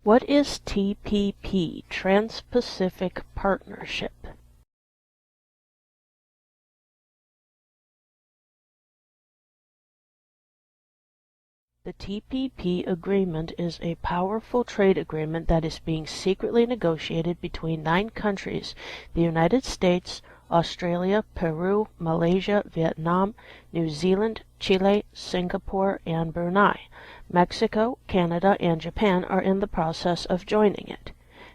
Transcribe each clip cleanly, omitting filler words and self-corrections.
What is TPP, Trans-Pacific Partnership? The TPP agreement is a powerful trade agreement that is being secretly negotiated between 9 countries: the United States, Australia, Peru, Malaysia, Vietnam, New Zealand, Chile, Singapore, and Brunei. Mexico, Canada, and Japan are in the process of joining it.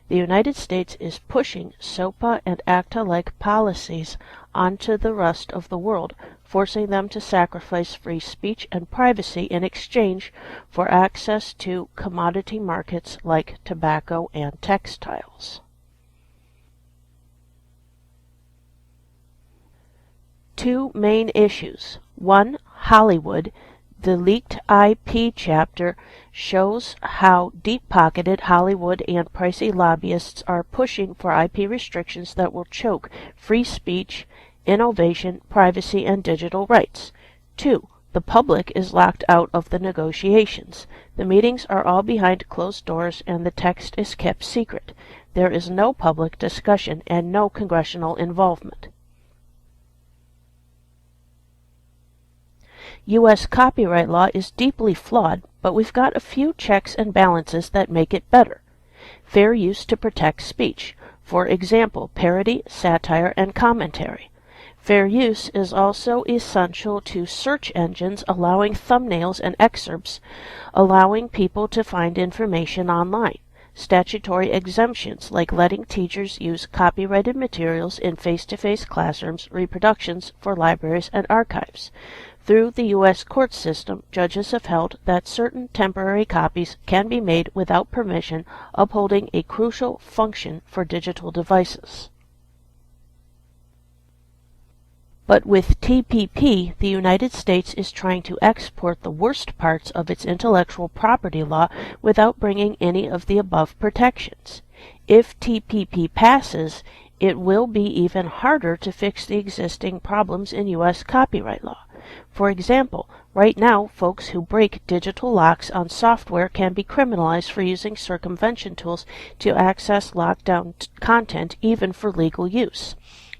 The United States is pushing SOPA and ACTA-like policies onto the rest of the world, forcing them to sacrifice free speech and privacy in exchange for access to commodity markets like tobacco and textiles. Two main issues. 1. Hollywood. The leaked IP chapter shows how deep-pocketed Hollywood and pricey lobbyists are pushing for IP restrictions that will choke free speech, innovation, privacy, and digital rights. 2. The public is locked out of the negotiations. The meetings are all behind closed doors and the text is kept secret. There is no public discussion and no congressional involvement. U.S. copyright law is deeply flawed, but we've got a few checks and balances that make it better. Fair use to protect speech. For example, parody, satire, and commentary. Fair use is also essential to search engines allowing thumbnails and excerpts, allowing people to find information online. Statutory exemptions, like letting teachers use copyrighted materials in face-to-face classrooms, reproductions for libraries and archives. Through the U.S. court system, judges have held that certain temporary copies can be made without permission, upholding a crucial function for digital devices. But with TPP, the United States is trying to export the worst parts of its intellectual property law without bringing any of the above protections. If TPP passes, it will be even harder to fix the existing problems in U.S. copyright law. For example, right now, folks who break digital locks on software can be criminalized for using circumvention tools to access lockdown content, even for legal use.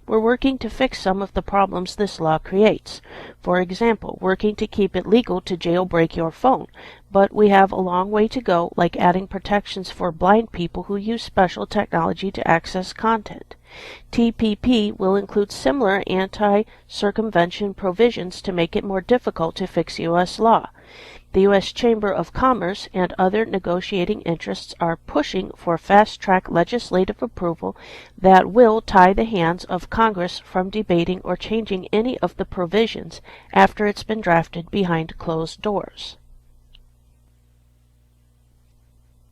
We're working to fix some of the problems this law creates. For example, working to keep it legal to jailbreak your phone, but we have a long way to go, like adding protections for blind people who use special technology to access content. TPP will include similar anti-circumvention provisions to make it more difficult to fix U.S. law. The U.S. Chamber of Commerce and other negotiating interests are pushing for fast-track legislative approval that will tie the hands of Congress from debating or changing any of the provisions after it's been drafted behind closed doors.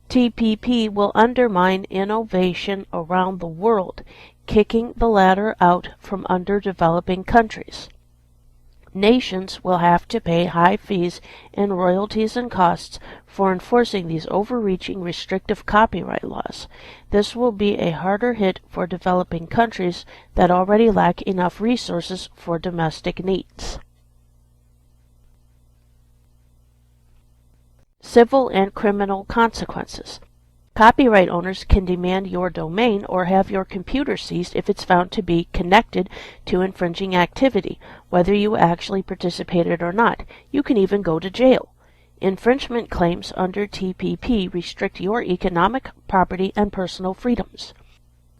TPP will undermine innovation around the world, kicking the latter out from under developing countries. Nations will have to pay high fees in royalties and costs for enforcing these overreaching restrictive copyright laws. This will be a harder hit for developing countries that already lack enough resources for domestic needs. Civil and criminal consequences. Copyright owners can demand your domain or have your computer seized if it's found to be connected to infringing activity, whether you actually participated or not. You can even go to jail. Infringement claims under TPP restrict your economic, property, and personal freedoms,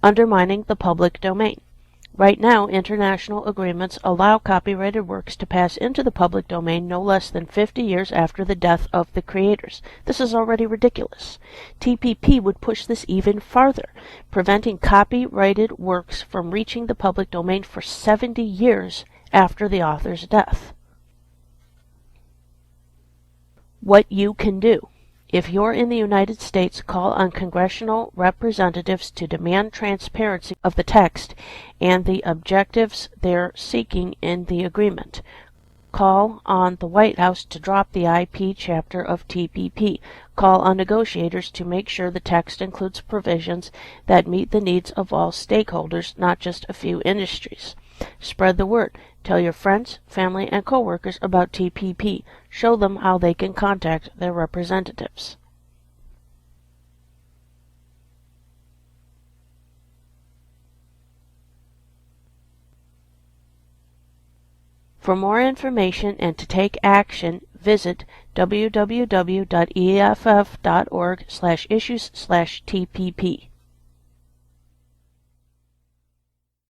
undermining the public domain. Right now, international agreements allow copyrighted works to pass into the public domain no less than 50 years after the death of the creators. This is already ridiculous. TPP would push this even farther, preventing copyrighted works from reaching the public domain for 70 years after the author's death. What you can do. If you're in the United States, call on congressional representatives to demand transparency of the text and the objectives they're seeking in the agreement. Call on the White House to drop the IP chapter of TPP. Call on negotiators to make sure the text includes provisions that meet the needs of all stakeholders, not just a few industries. Spread the word. Tell your friends, family, and coworkers about TPP. Show them how they can contact their representatives. For more information and to take action, visit www.eff.org/issues/TPP.